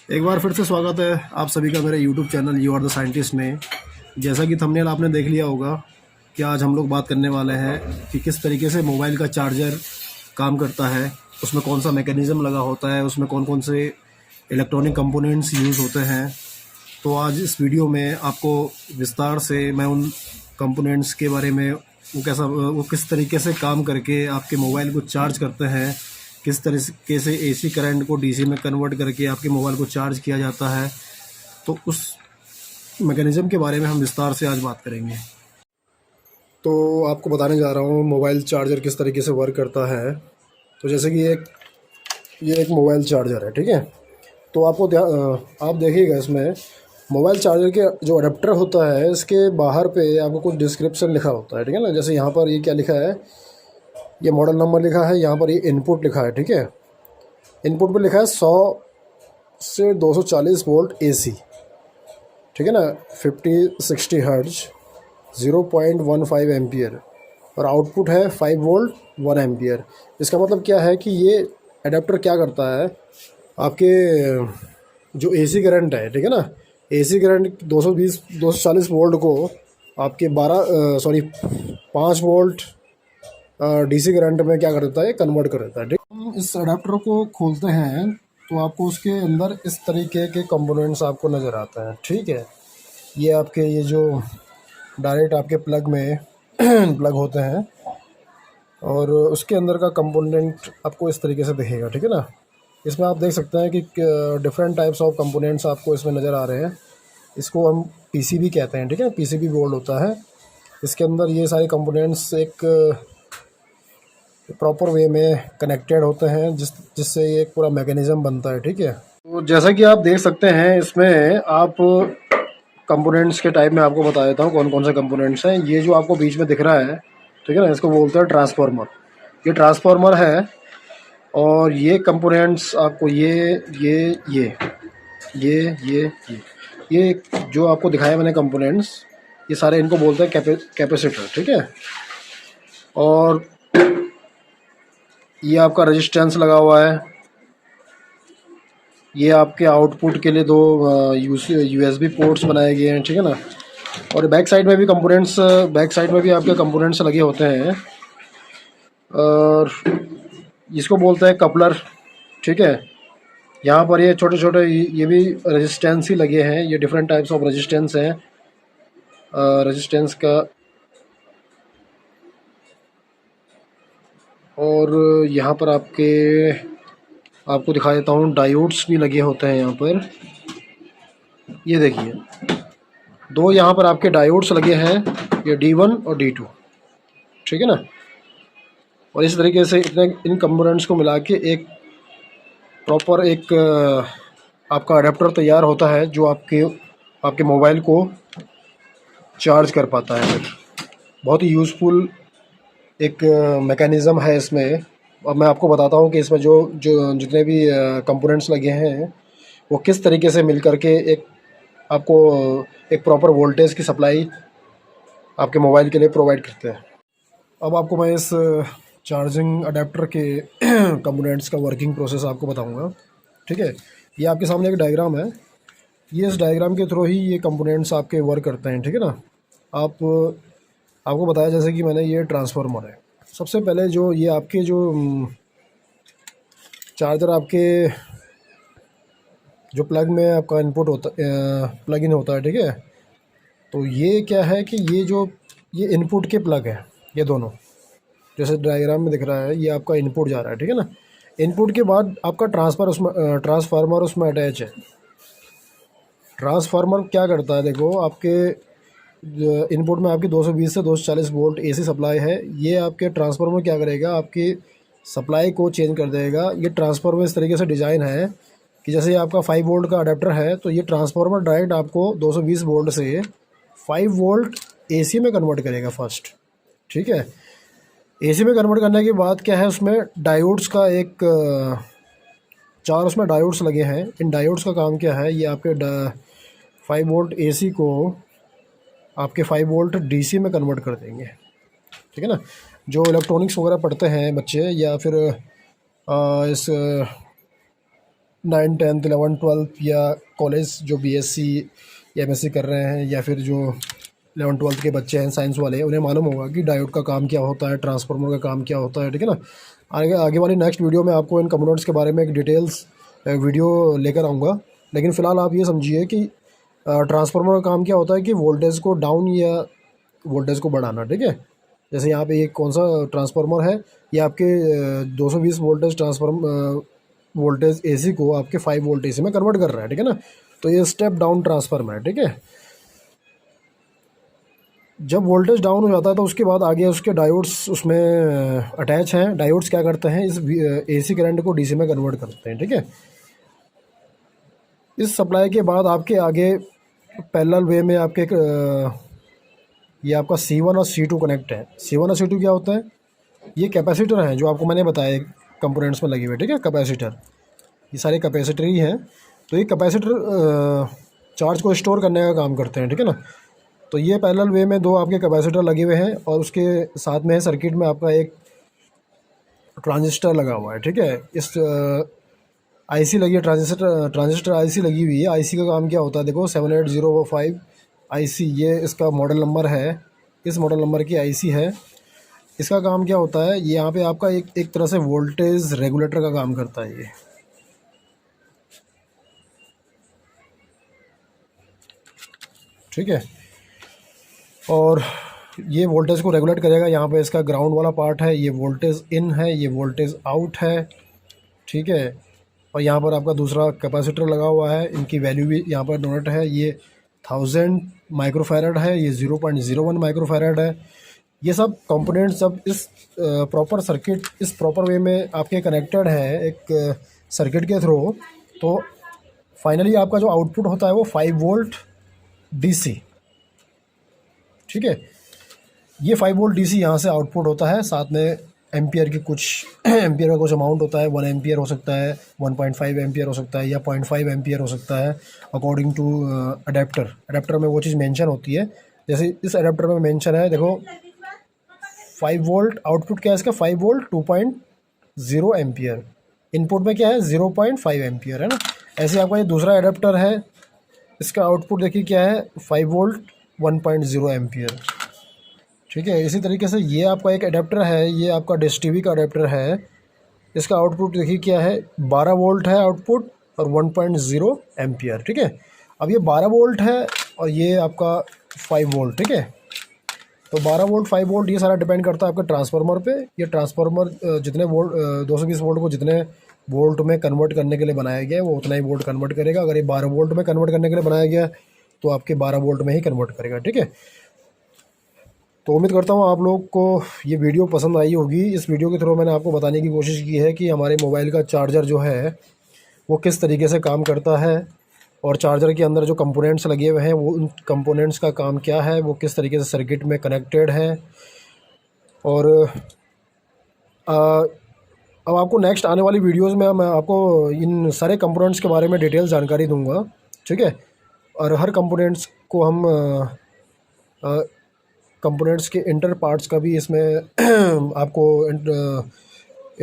एक बार फिर से स्वागत है आप सभी का मेरे YouTube channel you are the scientist में। जैसा कि थंबनेल आपने देख लिया होगा कि आज हम लोग बात करने वाले हैं कि किस तरीके से मोबाइल का चार्जर काम करता है, उसमें कौन सा मैकेनिज़्म लगा होता है, उसमें कौन कौन से इलेक्ट्रॉनिक कंपोनेंट्स यूज़ होते हैं। तो आज इस वीडियो में आपको विस्तार से मैं उन कंपोनेंट्स के बारे में, वो किस तरीके से काम करके आपके मोबाइल को चार्ज करते हैं, किस तरीके से एसी करंट को डीसी में कन्वर्ट करके आपके मोबाइल को चार्ज किया जाता है, तो उस मैकेनिज़्म के बारे में हम विस्तार से आज बात करेंगे। तो आपको बताने जा रहा हूँ मोबाइल चार्जर किस तरीके से वर्क करता है। तो जैसे कि ये एक मोबाइल चार्जर है, ठीक है। तो आप देखिएगा इसमें मोबाइल चार्जर के जो अडेप्टर होता है इसके बाहर पे आपको कुछ डिस्क्रिप्शन लिखा होता है, ठीक है ना। जैसे यहाँ पर ये क्या लिखा है, ये मॉडल नंबर लिखा है, यहाँ पर ये इनपुट लिखा है, ठीक है। इनपुट पे लिखा है 100 से 240 वोल्ट एसी, ठीक है ना, 50-60 हर्ट्ज, 0.15 एम्पियर, और आउटपुट है 5 वोल्ट 1 एम्पियर। इसका मतलब क्या है कि ये अडेप्टर क्या करता है, आपके जो एसी करंट है, ठीक है ना, एसी करंट 240 वोल्ट को आपके 5 वोल्ट डीसी करंट में क्या कर देता है, कन्वर्ट कर देता है, ठीक। हम इस अडेप्टर को खोलते हैं तो आपको उसके अंदर इस तरीके के कंपोनेंट्स आपको नज़र आते हैं, ठीक है। ये आपके ये जो डायरेक्ट आपके प्लग में प्लग होते हैं, और उसके अंदर का कंपोनेंट आपको इस तरीके से दिखेगा, ठीक है ना। इसमें आप देख सकते हैं कि डिफरेंट टाइप्स ऑफ कंपोनेंट्स आपको इसमें नज़र आ रहे हैं। इसको हम पीसीबी कहते हैं, ठीक है, पीसीबी बोर्ड होता है। इसके अंदर ये सारे कंपोनेंट्स एक प्रॉपर वे में कनेक्टेड होते हैं, जिससे ये एक पूरा मैकेनिज़्म बनता है, ठीक है। तो जैसा कि आप देख सकते हैं इसमें आप कंपोनेंट्स के टाइप में आपको बता देता हूँ कौन कौन से कंपोनेंट्स हैं। ये जो आपको बीच में दिख रहा है, ठीक है ना, इसको बोलते हैं ट्रांसफार्मर। ये ट्रांसफार्मर है, और ये कंपोनेंट्स आपको ये जो आपको दिखाया मैंने कंपोनेंट्स, ये सारे इनको बोलते हैं कैपेसिटर, ठीक है। और ये आपका रेजिस्टेंस लगा हुआ है। ये आपके आउटपुट के लिए दो यूएसबी पोर्ट्स बनाए गए हैं, ठीक है ना। और बैक साइड में भी आपके कंपोनेंट्स लगे होते हैं, और इसको बोलते हैं कपलर, ठीक है। यहाँ पर ये छोटे छोटे ये भी रेजिस्टेंस ही लगे हैं। ये डिफरेंट टाइप्स ऑफ रेजिस्टेंस हैं। रेजिस्टेंस का, और यहाँ पर आपको दिखा देता हूँ, डायोड्स भी लगे होते हैं यहाँ पर। ये देखिए, दो यहाँ पर आपके डायोड्स लगे हैं, ये D1 और D2, ठीक है ना। और इस तरीके से इन कंपोनेंट्स को मिला के एक प्रॉपर आपका अडेप्टर तैयार होता है, जो आपके मोबाइल को चार्ज कर पाता है। फिर बहुत ही यूज़फुल एक मैकेनिज़्म है इसमें। और मैं आपको बताता हूँ कि इसमें जो जो जितने भी कंपोनेंट्स लगे हैं वो किस तरीके से मिल करके आपको एक प्रॉपर वोल्टेज की सप्लाई आपके मोबाइल के लिए प्रोवाइड करते हैं। अब आपको मैं इस चार्जिंग अडेप्टर के कंपोनेंट्स का वर्किंग प्रोसेस आपको बताऊंगा, ठीक है। ये आपके सामने एक डायग्राम है। ये इस डायग्राम के थ्रू ही ये कंपोनेंट्स आपके वर्क करते हैं, ठीक है ना। आपको बताया जैसे कि मैंने, ये ट्रांसफार्मर है। सबसे पहले जो ये आपके जो चार्जर आपके जो प्लग में आपका इनपुट होता प्लग इन होता है, ठीक है। तो ये क्या है कि ये इनपुट के प्लग है, ये दोनों जैसे डायग्राम में दिख रहा है, ये आपका इनपुट जा रहा है, ठीक है ना। इनपुट के बाद आपका ट्रांसफार्मर उसमें अटैच है। ट्रांसफार्मर क्या करता है, देखो, आपके इनपुट में आपकी 220 से 240 वोल्ट एसी सप्लाई है। ये आपके ट्रांसफार्मर क्या करेगा, आपकी सप्लाई को चेंज कर देगा। ये ट्रांसफार्मर इस तरीके से डिज़ाइन है कि जैसे आपका 5 वोल्ट का अडेप्टर है, तो ये ट्रांसफार्मर डायरेक्ट आपको 220 वोल्ट से 5 वोल्ट एसी में कन्वर्ट करेगा फर्स्ट, ठीक है। एसी में कन्वर्ट करने के बाद क्या है, उसमें डायोड्स का चार उसमें डायोड्स लगे हैं। इन डायोड्स का काम क्या है, ये आपके 5 वोल्ट एसी को आपके 5 वोल्ट डीसी में कन्वर्ट कर देंगे, ठीक है ना। जो इलेक्ट्रॉनिक्स वगैरह पढ़ते हैं बच्चे, या फिर इस 9 10 11 12 या कॉलेज जो बीएससी या एमएससी कर रहे हैं, या फिर जो 11 12 के बच्चे हैं साइंस वाले, उन्हें मालूम होगा कि डायोड का काम क्या होता है, ट्रांसफार्मर का काम क्या होता है। ठीक है ना। आगे आगे वाली नेक्स्ट वीडियो में आपको इन कंपोनेंट्स के बारे में एक डिटेल्स वीडियो लेकर आऊँगा। लेकिन फ़िलहाल आप ये समझिए कि ट्रांसफार्मर का काम क्या होता है कि वोल्टेज को डाउन या वोल्टेज को बढ़ाना। ठीक है। जैसे यहाँ पे ये कौन सा ट्रांसफार्मर है, ये आपके 220 वोल्टेज वोल्टेज एसी को आपके 5 वोल्ट एसी में कन्वर्ट कर रहा है। ठीक है ना। तो ये स्टेप डाउन ट्रांसफार्मर है। ठीक है। जब वोल्टेज डाउन हो जाता है तो उसके बाद आगे उसके डायोड्स उसमें अटैच हैं। डायोड्स क्या करते हैं, इस एसी करंट को डीसी में कन्वर्ट करते हैं। ठीक है। इस सप्लाई के बाद आपके आगे पैरेलल वे में आपके ये आपका C1 और C2 कनेक्ट है। C1 और C2 क्या होता है, ये कैपेसिटर हैं जो आपको मैंने बताया कंपोनेंट्स में लगे हुए। ठीक है। कैपेसिटर, ये सारे कैपेसिटर ही हैं। तो ये कैपेसिटर चार्ज को स्टोर करने का काम करते हैं। ठीक है ना। तो ये पैरेलल वे में दो आपके कैपेसिटर लगे हुए हैं और उसके साथ में सर्किट में आपका एक ट्रांजिस्टर लगा हुआ है। ठीक है। इस आईसी लगी है, ट्रांजिस्टर आईसी लगी हुई है। आईसी का काम क्या होता है, देखो 78005 आईसी, ये इसका मॉडल नंबर है। इस मॉडल नंबर की आईसी है। इसका काम क्या होता है, ये यहाँ पे आपका एक तरह से वोल्टेज रेगुलेटर का काम करता है ये। ठीक है। और ये वोल्टेज को रेगुलेट करेगा। यहाँ पे इसका ग्राउंड वाला पार्ट है, ये वोल्टेज इन है, ये वोल्टेज आउट है। ठीक है। और यहाँ पर आपका दूसरा कैपेसिटर लगा हुआ है, इनकी वैल्यू भी यहाँ पर डोनेट है। ये 1000 माइक्रोफैरड है, ये 0.01 माइक्रोफैरड है। ये सब कंपोनेंट सब इस प्रॉपर सर्किट, इस प्रॉपर वे में आपके कनेक्टेड है एक सर्किट के थ्रू। तो फाइनली आपका जो आउटपुट होता है वो 5 वोल्ट डीसी। ठीक है। ये 5 वोल्ट डीसी यहाँ से आउटपुट होता है। साथ में एम्पियर की कुछ एम्पियर का कुछ अमाउंट होता है। 1 एम्पियर हो सकता है, 1.5 एम्पियर हो सकता है, या 0.5 एम्पियर हो सकता है, अकॉर्डिंग टू अडेप्टर में वो चीज़ मेंशन होती है। जैसे इस अडेप्टर में मेंशन है, देखो 5 वोल्ट आउटपुट क्या है इसका, 5 वोल्ट 2.0 एम्पियर। इनपुट में क्या है, 0.5 एम्पियर है ना। ऐसे आपका ये दूसरा अडेप्टर है, इसका आउटपुट देखिए क्या है, 5 वोल्ट 1.0 एम्पियर। ठीक है। इसी तरीके से ये आपका एक अडेप्टर है, ये आपका डिश टीवी का अडेप्टर है। इसका आउटपुट देखिए क्या है, 12 वोल्ट है आउटपुट और 1.0 एम्पियर। ठीक है। अब ये 12 वोल्ट है और ये आपका 5 वोल्ट। ठीक है। तो 12 वोल्ट 5 वोल्ट ये सारा डिपेंड करता है आपके ट्रांसफार्मर पे। ये ट्रांसफार्मर जितने वोल्ट 220 वोल्ट को जितने वोल्ट में कन्वर्ट करने के लिए बनाया गया है वो उतना ही वोल्ट कन्वर्ट करेगा। अगर ये 12 वोल्ट में कन्वर्ट करने के लिए बनाया गया तो आपके 12 वोल्ट में ही कन्वर्ट करेगा। ठीक है। तो उम्मीद करता हूँ आप लोग को ये वीडियो पसंद आई होगी। इस वीडियो के थ्रू मैंने आपको बताने की कोशिश की है कि हमारे मोबाइल का चार्जर जो है वो किस तरीके से काम करता है, और चार्जर के अंदर जो कंपोनेंट्स लगे हुए हैं वो उन कंपोनेंट्स का काम क्या है, वो किस तरीके से सर्किट में कनेक्टेड है। और अब आपको नेक्स्ट आने वाली वीडियोस में मैं आपको इन सारे कंपोनेंट्स के बारे में डिटेल जानकारी दूंगा। ठीक है। और हर कंपोनेंट्स को हम कंपोनेंट्स के इंटर पार्ट्स का भी इसमें आपको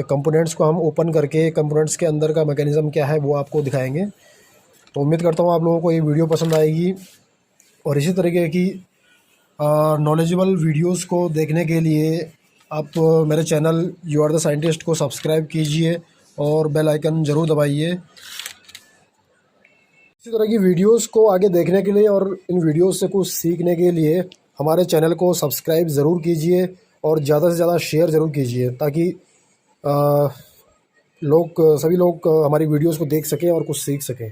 कंपोनेंट्स को हम ओपन करके कंपोनेंट्स के अंदर का मैकेनिज़्म क्या है वो आपको दिखाएंगे। तो उम्मीद करता हूँ आप लोगों को ये वीडियो पसंद आएगी, और इसी तरीके की नॉलेजेबल वीडियोस को देखने के लिए आप मेरे channel you are the scientist को सब्सक्राइब कीजिए और बेल आइकन ज़रूर दबाइए। इसी तरह की वीडियोस को आगे देखने के लिए और इन वीडियोस से कुछ सीखने के लिए हमारे चैनल को सब्सक्राइब ज़रूर कीजिए और ज़्यादा से ज़्यादा शेयर ज़रूर कीजिए, ताकि सभी लोग हमारी वीडियोस को देख सकें और कुछ सीख सकें।